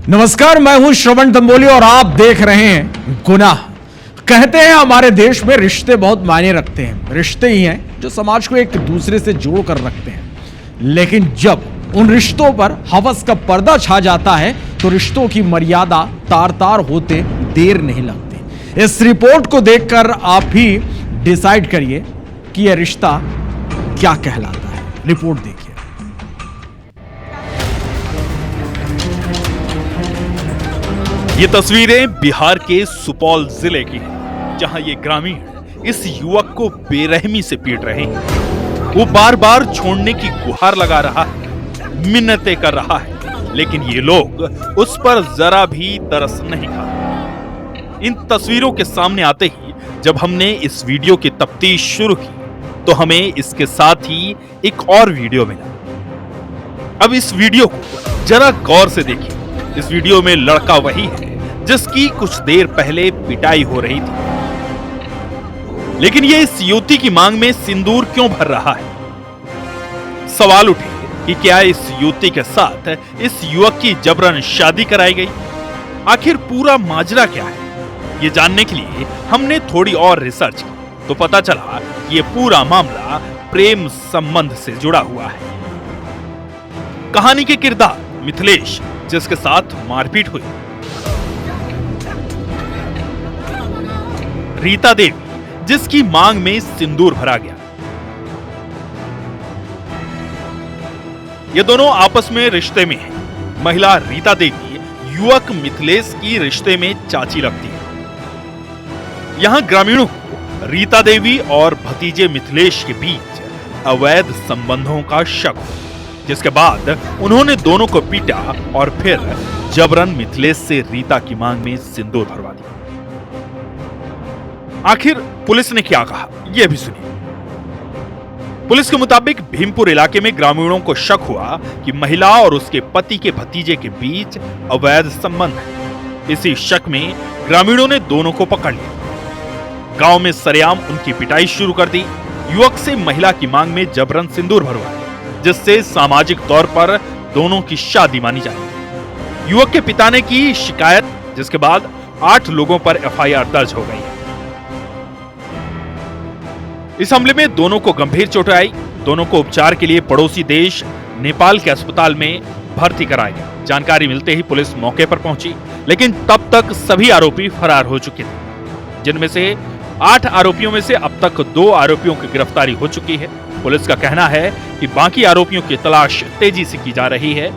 नमस्कार, मैं हूं श्रवण दंबोली और आप देख रहे हैं गुनाह। कहते हैं हमारे देश में रिश्ते बहुत मायने रखते हैं। रिश्ते ही हैं जो समाज को एक दूसरे से जोड़ कर रखते हैं। लेकिन जब उन रिश्तों पर हवस का पर्दा छा जाता है तो रिश्तों की मर्यादा तार तार होते देर नहीं लगती। इस रिपोर्ट को देखकर आप भी डिसाइड करिए कि यह रिश्ता क्या कहलाता है। रिपोर्ट देखिए। ये तस्वीरें बिहार के सुपौल जिले की हैं, जहां ये ग्रामीण इस युवक को बेरहमी से पीट रहे हैं। वो बार बार छोड़ने की गुहार लगा रहा है, मिन्नतें कर रहा है, लेकिन ये लोग उस पर जरा भी तरस नहीं खा रहे। इन तस्वीरों के सामने आते ही जब हमने इस वीडियो की तफ्तीश शुरू की तो हमें इसके साथ ही एक और वीडियो मिला। अब इस वीडियो को जरा गौर से देखिए। इस वीडियो में लड़का वही है जिसकी कुछ देर पहले पिटाई हो रही थी, लेकिन ये इस युवती की मांग में सिंदूर क्यों भर रहा है? सवाल उठे कि क्या इस युवती के साथ इस युवक की जबरन शादी कराई गई? आखिर पूरा माजरा क्या है? ये जानने के लिए हमने थोड़ी और रिसर्च की तो पता चला कि ये पूरा मामला प्रेम संबंध से जुड़ा हुआ है। कहानी के किरदार मिथिलेश, जिसके साथ मारपीट हुई, रीता देवी, जिसकी मांग में सिंदूर भरा गया। ये दोनों आपस में रिश्ते में हैं। महिला रीता देवी युवक मिथिलेश की रिश्ते में चाची लगती है। यहां ग्रामीणों को रीता देवी और भतीजे मिथिलेश के बीच अवैध संबंधों का शक हुआ, जिसके बाद उन्होंने दोनों को पीटा और फिर जबरन मिथिलेश से रीता की मांग में सिंदूर भरवा दिया। आखिर पुलिस ने क्या कहा, यह भी सुनिए। पुलिस के मुताबिक भीमपुर इलाके में ग्रामीणों को शक हुआ कि महिला और उसके पति के भतीजे के बीच अवैध संबंध है। इसी शक में ग्रामीणों ने दोनों को पकड़ लिया। गांव में सरेआम उनकी पिटाई शुरू कर दी। युवक से महिला की मांग में जबरन सिंदूर भरवाया, जिससे सामाजिक तौर पर दोनों की शादी मानी जाए। युवक के पिता ने की शिकायत, जिसके बाद 8 लोगों पर एफआईआर दर्ज हो गई है। इस हमले में दोनों को गंभीर चोटें आई। दोनों को उपचार के लिए पड़ोसी देश नेपाल के अस्पताल में भर्ती कराया गया। जानकारी मिलते ही पुलिस मौके पर पहुंची, लेकिन तब तक सभी आरोपी फरार हो चुके थे। जिनमें से 8 आरोपियों में से अब तक 2 आरोपियों की गिरफ्तारी हो चुकी है। पुलिस का कहना है कि बाकी आरोपियों की तलाश तेजी से की जा रही है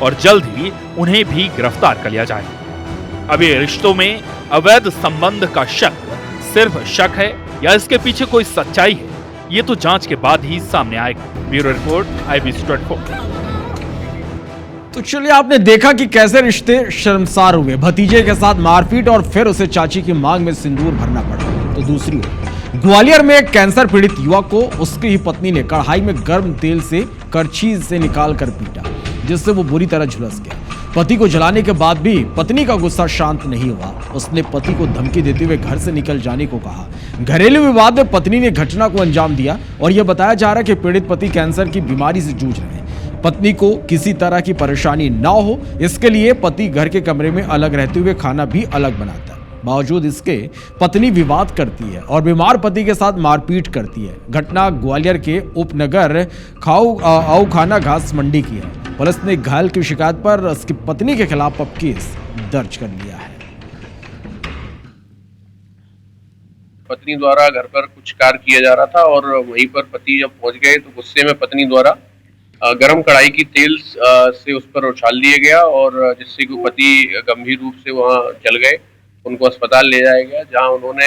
और जल्द ही उन्हें भी गिरफ्तार कर लिया जाएगा। अब ये रिश्तों में अवैध संबंध का शक सिर्फ शक है या इसके पीछे कोई सच्चाई है, ये तो जांच के बाद ही सामने आएगा। Bureau report, IBC24। तो चलिए, आपने देखा कि कैसे रिश्ते शर्मसार हुए। भतीजे के साथ मारपीट और फिर उसे चाची की मांग में सिंदूर भरना पड़ा। तो दूसरी ओर ग्वालियर में एक कैंसर पीड़ित युवक को उसकी ही पत्नी ने कढ़ाई में गर्म तेल से करछी से निकालकर पीटा, जिससे वो बुरी तरह झुलस गया। पति को जलाने के बाद भी पत्नी का गुस्सा शांत नहीं हुआ। उसने पति को धमकी देते हुए घर से निकल जाने को कहा। घरेलू विवाद में पत्नी ने घटना को अंजाम दिया और यह बताया जा रहा है कि पीड़ित पति कैंसर की बीमारी से जूझ रहे हैं। पत्नी को किसी तरह की परेशानी ना हो, इसके लिए पति घर के कमरे में अलग रहते हुए खाना भी अलग बनाता है। बावजूद इसके पत्नी विवाद करती है और बीमार पति के साथ मारपीट करती है। घटना ग्वालियर के उपनगर खाना घास मंडी की है। पुलिस ने घायल की शिकायत पर उसकी पत्नी के खिलाफ अब केस दर्ज कर लिया है। पत्नी द्वारा घर पर कुछ कार्य किया जा रहा था और वहीं पर पति जब पहुंच गए तो गुस्से में पत्नी द्वारा गरम कढ़ाई की तेल से उस पर उछाल दिया गया और जिससे कि पति गंभीर रूप से वहां जल गए। उनको अस्पताल ले जाया गया, जहां उन्होंने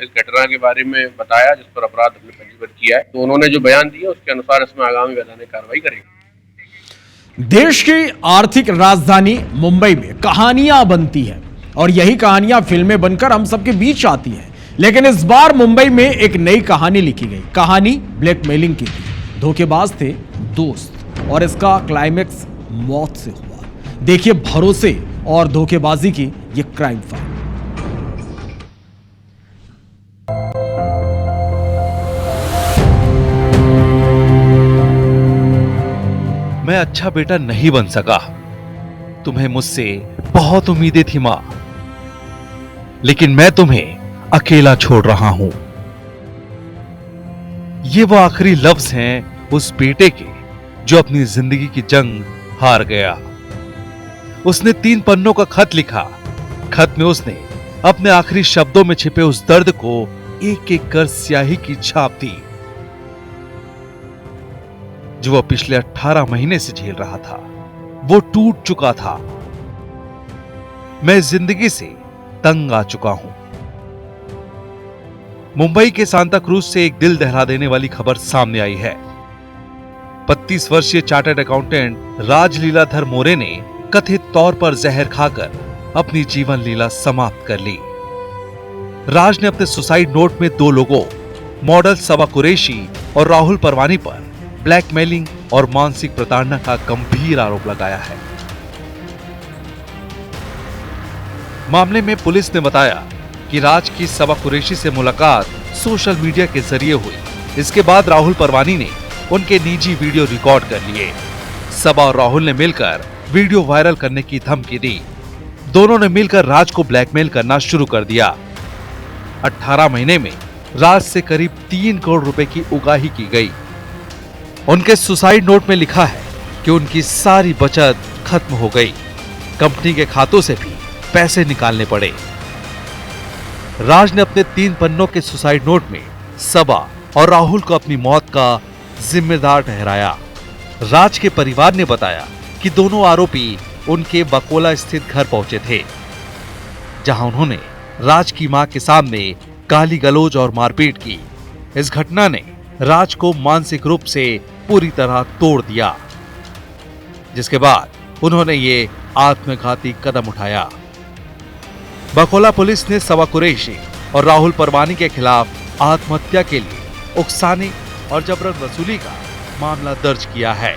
इस घटना के बारे में बताया, जिस पर अपराध हमने पंजीबद्ध किया है। तो उन्होंने जो बयान दिया उसके अनुसार इसमें आगामी वैधानिक कार्रवाई करेगी। देश की आर्थिक राजधानी मुंबई में कहानियां बनती हैं और यही कहानियां फिल्में बनकर हम सबके बीच आती हैं। लेकिन इस बार मुंबई में एक नई कहानी लिखी गई। कहानी ब्लैकमेलिंग की थी। धोखेबाज थे दोस्त और इसका क्लाइमेक्स मौत से हुआ। देखिए भरोसे और धोखेबाजी की ये क्राइम फाइल। मैं अच्छा बेटा नहीं बन सका, तुम्हें मुझसे बहुत उम्मीदें थी मां, लेकिन मैं तुम्हें अकेला छोड़ रहा हूं। ये वो आखिरी लफ्ज हैं उस बेटे के जो अपनी जिंदगी की जंग हार गया। उसने 3 पन्नों का खत लिखा। खत में उसने अपने आखिरी शब्दों में छिपे उस दर्द को एक एक कर स्याही की छाप दी जो वह पिछले 18 महीने से झेल रहा था। वो टूट चुका था। मैं जिंदगी से तंग आ चुका हूं। मुंबई के सांता क्रूज से एक दिल दहला देने वाली खबर सामने आई है। 32 वर्षीय चार्टर्ड अकाउंटेंट राज लीलाधर मोरे ने कथित तौर पर जहर खाकर अपनी जीवन लीला समाप्त कर ली। राज ने अपने सुसाइड नोट में 2 लोगों मॉडल सबा कुरैशी और राहुल परवानी पर ब्लैकमेलिंग और मानसिक प्रताड़ना का गंभीर आरोप लगाया है। मामले में पुलिस ने बताया कि राज की सबा कुरैशी से मुलाकात सोशल मीडिया के जरिए हुई। इसके बाद राहुल परवानी ने उनके निजी वीडियो रिकॉर्ड कर लिए। सबा और राहुल ने मिलकर वीडियो वायरल करने की धमकी दी। दोनों ने मिलकर राज को ब्लैकमेल करना शुरू कर दिया। 18 महीने में राज से करीब 3 करोड़ रुपए की उगाही की गई। उनके सुसाइड नोट में लिखा है कि उनकी सारी बचत खत्म हो गई। कंपनी के खातों से भी पैसे निकालने पड़े। राज ने अपने 3 पन्नों के सुसाइड नोट में सबा और राहुल को अपनी मौत का जिम्मेदार ठहराया। राज के परिवार ने बताया कि दोनों आरोपी उनके बकोला स्थित घर पहुंचे थे, जहां उन्होंने राज की मां के सामने गाली गलौज और मारपीट की। इस घटना ने राज को मानसिक रूप से पूरी तरह तोड़ दिया, जिसके बाद उन्होंने ये आत्मघाती कदम उठाया। बकोला पुलिस ने सबा कुरैशी और राहुल परवानी के खिलाफ आत्महत्या के लिए उकसाने और जबरन वसूली का मामला दर्ज किया है।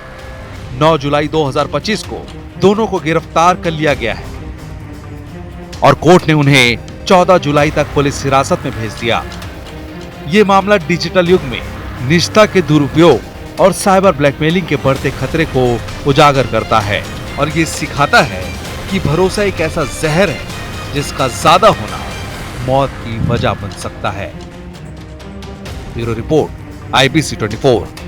9 जुलाई 2025 को दोनों को गिरफ्तार कर लिया गया है और कोर्ट ने उन्हें 14 जुलाई तक पुलिस हिरासत में भेज दिया। ये मामला डिजिटल युग में निजता के दुरुपयोग और साइबर ब्लैकमेलिंग के बढ़ते खतरे को उजागर करता है और ये सिखाता है कि भरोसा एक ऐसा जहर है जिसका ज्यादा होना मौत की वजह बन सकता है। Bureau report, IBC 24।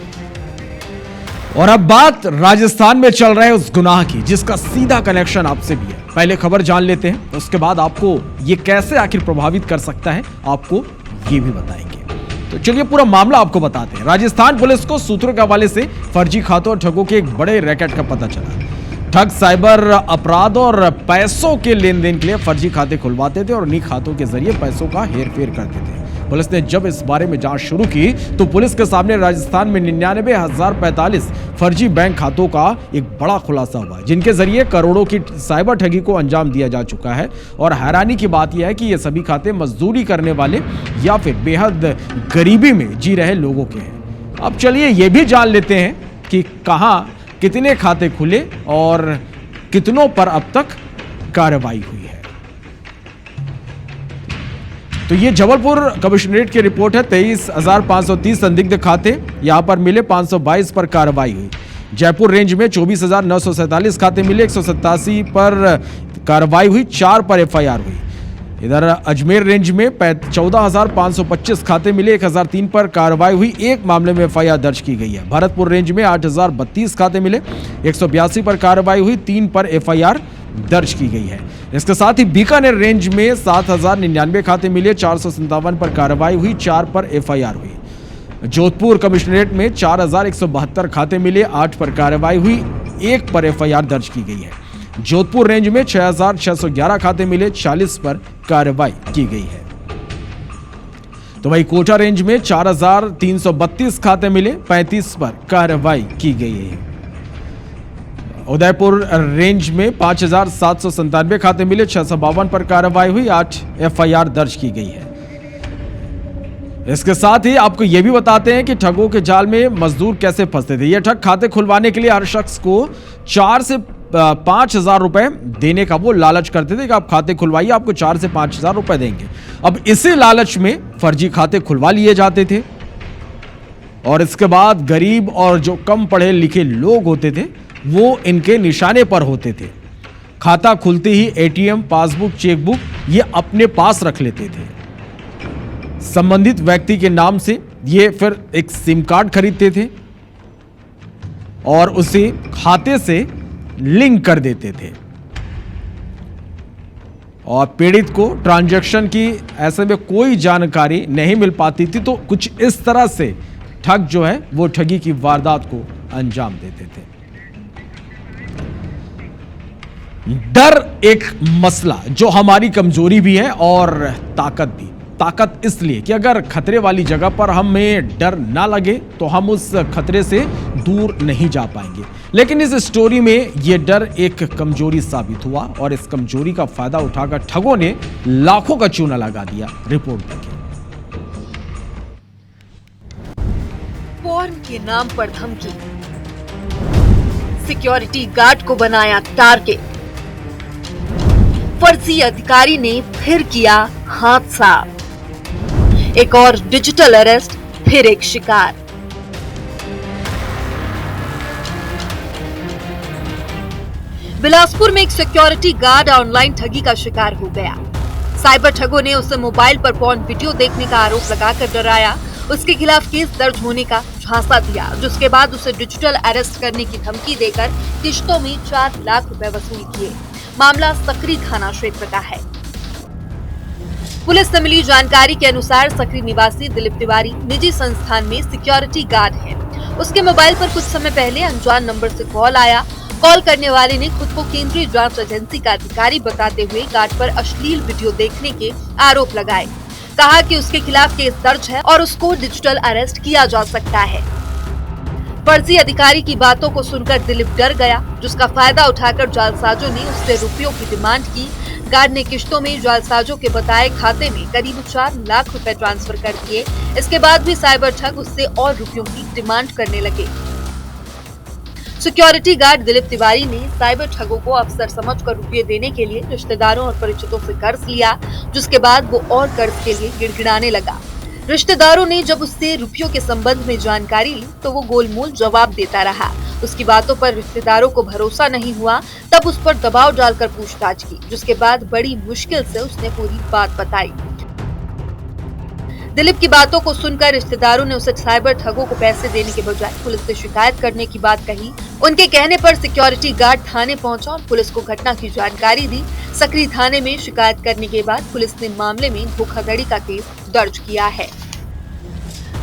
और अब बात राजस्थान में चल रहे उस गुनाह की जिसका सीधा कनेक्शन आपसे भी है। पहले खबर जान लेते हैं, उसके बाद आपको ये कैसे आखिर प्रभावित कर सकता है आपको ये भी बताएंगे। तो चलिए पूरा मामला आपको बताते हैं। राजस्थान पुलिस को सूत्रों के हवाले से फर्जी खातों और ठगों के एक बड़े रैकेट का पता चला। ठग साइबर अपराध और पैसों के लेन देन के लिए फर्जी खाते खुलवाते थे और उन्हीं खातों के जरिए पैसों का हेरफेर करते थे। पुलिस ने जब इस बारे में जांच शुरू की तो पुलिस के सामने राजस्थान में 99,045 फर्जी बैंक खातों का एक बड़ा खुलासा हुआ, जिनके जरिए करोड़ों की साइबर ठगी को अंजाम दिया जा चुका है। और हैरानी की बात यह है कि ये सभी खाते मजदूरी करने वाले या फिर बेहद गरीबी में जी रहे लोगों के हैं। अब चलिए ये भी जान लेते हैं कि कहां कितने खाते खुले और कितनों पर अब तक कार्रवाई हुई है। तो ये जबलपुर कमिश्नरेट की रिपोर्ट है। 23,530 संदिग्ध खाते यहां पर मिले, 522 पर कार्रवाई हुई। जयपुर रेंज में 24,947 खाते मिले, 187 पर कार्रवाई हुई, 4 पर FIR हुई। इधर अजमेर रेंज में 14,525 खाते मिले, 1,003 पर कार्रवाई हुई, 1 मामले में FIR दर्ज की गई है। भरतपुर रेंज में 8,032 खाते मिले, 182 पर कार्रवाई हुई, 3 पर FIR दर्ज की गई है। इसके साथ ही बीकानेर रेंज में 7,099 खाते मिले, 457 पर कार्रवाई हुई, 4 पर FIR हुई। जोधपुर कमिश्नरेट में 4,172 खाते मिले, 8 पर कार्रवाई हुई, 1 पर FIR दर्ज की गई है। जोधपुर रेंज में 6,611 खाते मिले, 40 पर कार्रवाई की गई है। तो वही कोटा रेंज में 4,332 खाते मिले, 35 पर कार्रवाई की गई है। उदयपुर रेंज में 5,797 खाते मिले, 652 पर कार्रवाई हुई, 8 FIR दर्ज की गई है। इसके साथ ही आपको यह भी बताते हैं कि ठगों के जाल में मजदूर कैसे फंसते थे। यह ठग खाते खुलवाने के लिए हर शख्स को 4 से 5,000 रुपए देने का वो लालच करते थे कि आप खाते खुलवाइए, आपको 4 से 5,000 रुपए देंगे। अब इसी लालच में फर्जी खाते खुलवा लिए जाते थे और इसके बाद गरीब और जो कम पढ़े लिखे लोग होते थे वो इनके निशाने पर होते थे। खाता खुलते ही एटीएम, पासबुक, चेकबुक ये अपने पास रख लेते थे। संबंधित व्यक्ति के नाम से ये फिर एक सिम कार्ड खरीदते थे और उसे खाते से लिंक कर देते थे और पीड़ित को ट्रांजैक्शन की ऐसे में कोई जानकारी नहीं मिल पाती थी, तो कुछ इस तरह से ठग जो है वो ठगी की वारदात को अंजाम देते थे। डर एक मसला जो हमारी कमजोरी भी है और ताकत भी। ताकत इसलिए कि अगर खतरे वाली जगह पर हमें डर ना लगे तो हम उस खतरे से दूर नहीं जा पाएंगे, लेकिन इस स्टोरी में यह डर एक कमजोरी साबित हुआ और इस कमजोरी का फायदा उठाकर ठगों ने लाखों का चूना लगा दिया। रिपोर्ट देखिए। पॉर्न के नाम पर धमकी, सिक्योरिटी गार्ड को बनाया टारगेट, फर्जी अधिकारी ने फिर किया हाथ साफ, एक और डिजिटल अरेस्ट, फिर एक शिकार। बिलासपुर में एक सिक्योरिटी गार्ड ऑनलाइन ठगी का शिकार हो गया। साइबर ठगों ने उसे मोबाइल पर पॉर्न वीडियो देखने का आरोप लगाकर डराया, उसके खिलाफ केस दर्ज होने का झांसा दिया, जिसके बाद उसे डिजिटल अरेस्ट करने की धमकी देकर किश्तों में 4 लाख रुपए वसूल किए। मामला सकरी थाना क्षेत्र का है। पुलिस से मिली जानकारी के अनुसार सकरी निवासी दिलीप तिवारी निजी संस्थान में सिक्योरिटी गार्ड है। उसके मोबाइल पर कुछ समय पहले अनजान नंबर से कॉल आया। कॉल करने वाले ने खुद को केंद्रीय जांच एजेंसी का अधिकारी बताते हुए गार्ड पर अश्लील वीडियो देखने के आरोप लगाए। कहा कि उसके खिलाफ केस दर्ज है और उसको डिजिटल अरेस्ट किया जा सकता है। फर्जी अधिकारी की बातों को सुनकर दिलीप डर गया, जिसका फायदा उठाकर जालसाजों ने उससे रुपयों की डिमांड की। गार्ड ने किश्तों में जालसाजों के बताए खाते में करीब 4 लाख रुपए ट्रांसफर कर दिए। इसके बाद भी साइबर ठग उससे और रुपयों की डिमांड करने लगे। सिक्योरिटी गार्ड दिलीप तिवारी ने साइबर ठगों को अवसर समझकर रुपये देने के लिए रिश्तेदारों और परिचितों से कर्ज लिया, जिसके बाद वो और कर्ज के लिए गिड़गिड़ाने लगा। रिश्तेदारों ने जब उससे रुपयों के संबंध में जानकारी ली तो वो गोलमोल जवाब देता रहा। उसकी बातों पर रिश्तेदारों को भरोसा नहीं हुआ, तब उस पर दबाव डालकर पूछताछ की, जिसके बाद बड़ी मुश्किल से उसने पूरी बात बताई। दिलीप की बातों को सुनकर रिश्तेदारों ने उसे साइबर ठगों को पैसे देने के बजाय पुलिस से शिकायत करने की बात कही। उनके कहने पर सिक्योरिटी गार्ड थाने पहुंचा और पुलिस को घटना की जानकारी दी। सकरी थाने में शिकायत करने के बाद पुलिस ने मामले में धोखाधड़ी का केस दर्ज किया है।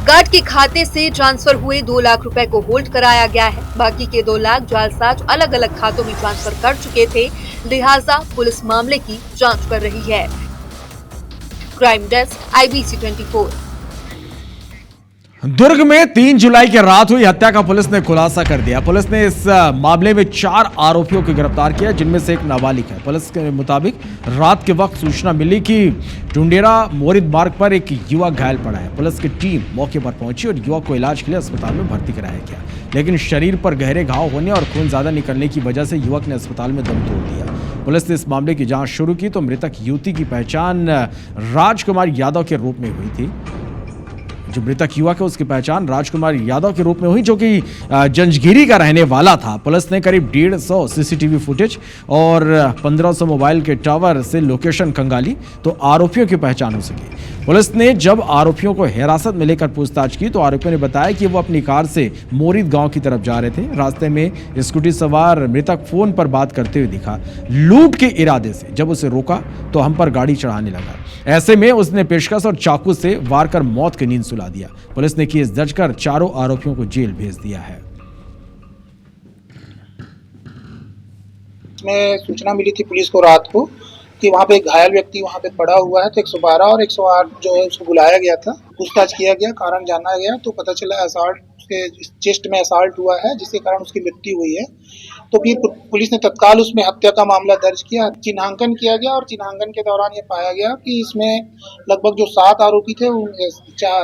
गार्ड के खाते से ट्रांसफर हुए 2 लाख रुपए को होल्ड कराया गया है। बाकी के 2 लाख जालसाज अलग अलग खातों में ट्रांसफर कर चुके थे, लिहाजा पुलिस मामले की जांच कर रही है। Crime desk, IBC 24। दुर्ग में 3 जुलाई की रात हुई हत्या का पुलिस ने खुलासा कर दिया। पुलिस ने इस मामले में 4 आरोपियों को गिरफ्तार किया, जिनमें से एक नाबालिग है। पुलिस के मुताबिक रात के वक्त सूचना मिली कि टुंडेरा मोरिद मार्ग पर एक युवक घायल पड़ा है। पुलिस की टीम मौके पर पहुंची और युवक को इलाज के लिए अस्पताल में भर्ती कराया गया, लेकिन शरीर पर गहरे घाव होने और खून ज्यादा निकलने की वजह से युवक ने अस्पताल में दम तोड़ दिया। पुलिस ने इस मामले की जांच शुरू की तो मृतक युवती की पहचान राजकुमार यादव के रूप में हुई थी। जो मृतक युवक है उसकी पहचान राजकुमार यादव के रूप में हुई, जो कि जंजगिरी का रहने वाला था। पुलिस ने करीब 150 सीसीटीवी फुटेज और 1500 मोबाइल के टावर से लोकेशन खंगाली तो आरोपियों की पहचान हो सकी। पुलिस ने जब आरोपियों को हिरासत में लेकर पूछताछ की तो आरोपियों ने बताया कि वो अपनी कार से मोरिद गांव की तरफ जा रहे थे। रास्ते में स्कूटी सवार मृतक फोन पर बात करते हुए दिखा। लूट के इरादे से जब उसे रोका तो हम पर गाड़ी चढ़ाने लगा। ऐसे में उसने पेशकश और चाकू से वार कर मौत की नींद सुला दिया। पुलिस ने केस दर्ज कर चारों आरोपियों को जेल भेज दिया है। में सूचना मिली थी पुलिस को रात को कि वहाँ पे एक घायल व्यक्ति वहाँ पे पड़ा हुआ है, तो 112 और 108 जो है उसको बुलाया गया था। पूछताछ किया गया, कारण जाना गया तो पता चला असॉल्ट, उसके चेस्ट में असॉल्ट हुआ है जिसके कारण उसकी मृत्यु हुई है। तो फिर पुलिस ने तत्काल उसमें हत्या का मामला दर्ज किया, चिन्हांकन किया गया और चिन्हांकन के दौरान ये पाया गया कि इसमें लगभग जो 7 आरोपी थे,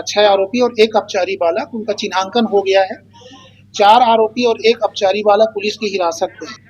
6 आरोपी और 1 अपचारी बालक, उनका चिन्हांकन हो गया है। 4 आरोपी और 1 अपचारी बालक पुलिस की हिरासत में है।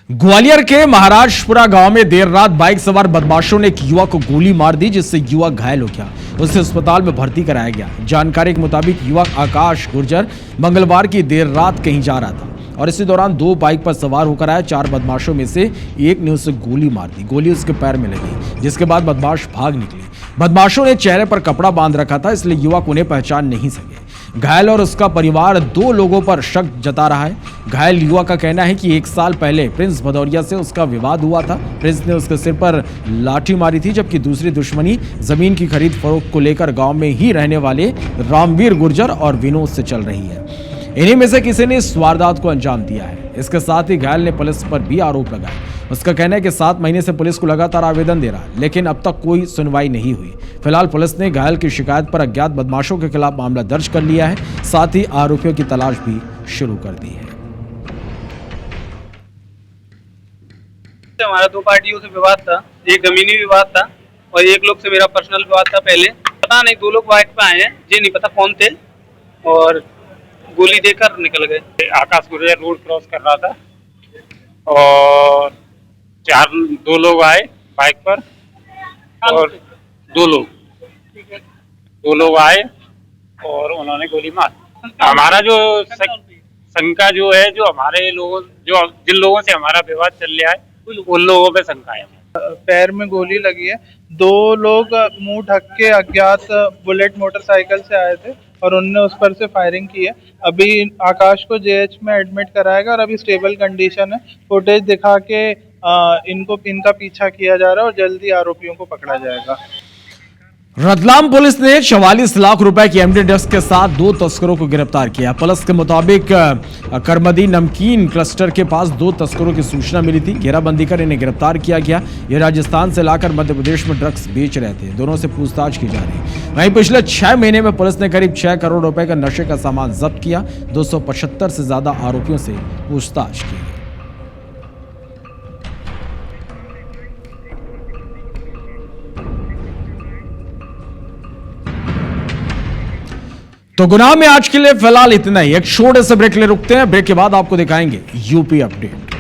ग्वालियर के महाराजपुरा गांव में देर रात बाइक सवार बदमाशों ने एक युवक को गोली मार दी, जिससे युवक घायल हो गया। उसे अस्पताल में भर्ती कराया गया। जानकारी के मुताबिक युवक आकाश गुर्जर मंगलवार की देर रात कहीं जा रहा था और इसी दौरान 2 बाइक पर सवार होकर आए 4 बदमाशों में से एक ने उसे गोली मार दी। गोली उसके पैर में लगी, जिसके बाद बदमाश भाग निकले। बदमाशों ने चेहरे पर कपड़ा बांध रखा था, इसलिए युवक उन्हें पहचान नहीं सके। घायल और उसका परिवार 2 लोगों पर शक जता रहा है। घायल युवक का कहना है कि 1 साल पहले प्रिंस भदौरिया से उसका विवाद हुआ था। प्रिंस ने उसके सिर पर लाठी मारी थी, जबकि दूसरी दुश्मनी जमीन की खरीद फरोख्त को लेकर गांव में ही रहने वाले रामवीर गुर्जर और विनोद से चल रही है। इन्हीं में से किसी ने इस वारदात को अंजाम दिया है। इसके साथ ही घायल ने पुलिस पर भी आरोप लगाए। उसका कहना है कि 7 महीने से पुलिस को लगातार आवेदन दे रहा है, लेकिन अब तक कोई सुनवाई नहीं हुई। फिलहाल पुलिस ने घायल की शिकायत पर अज्ञात बदमाशों के खिलाफ मामला दर्ज कर लिया है, साथ ही आरोपियों की तलाश भी शुरू कर दी है। हमारा 2 पार्टियों से विवाद था, एक जमीनी विवाद था और एक लोग से मेरा पर्सनल विवाद था। पहले पता नहीं 2 लोग बाइक पे आए हैं, ये नहीं पता कौन थे, और गोली देकर निकल गए। आकाश गुर्जर रोड क्रॉस कर रहा था और 2 लोग आए बाइक पर और 2 लोग आए और उन्होंने गोली मार। हमारा जो शंका जो है, जो हमारे लोगों जिन लोगों से हमारा विवाद चल रहा है उन लोगों पे शंका है। पैर में गोली लगी है। 2 लोग मुंह ढक के अज्ञात बुलेट मोटरसाइकिल से आए थे और उनने उस पर से फायरिंग की है। अभी आकाश को जेएच में एडमिट कराएगा और अभी स्टेबल कंडीशन है। फुटेज दिखा के इनका पीछा किया जा रहा है और जल्दी आरोपियों को पकड़ा जाएगा। रतलाम पुलिस ने 44 लाख रुपए की एमडी ड्रग्स के साथ 2 तस्करों को गिरफ्तार किया। पुलिस के मुताबिक करमदी नमकीन क्लस्टर के पास 2 तस्करों की सूचना मिली थी। घेराबंदी कर इन्हें गिरफ्तार किया गया। ये राजस्थान से लाकर मध्य प्रदेश में ड्रग्स बेच रहे थे। दोनों से पूछताछ की जा रही है। वहीं पिछले 6 महीने में पुलिस ने करीब 6 करोड़ रुपए का नशे का सामान जब्त किया। 275 से ज्यादा आरोपियों से पूछताछ की। तो गुनाह में आज के लिए फिलहाल इतना ही। एक छोटे से ब्रेक ले रुकते हैं। ब्रेक के बाद आपको दिखाएंगे यूपी अपडेट।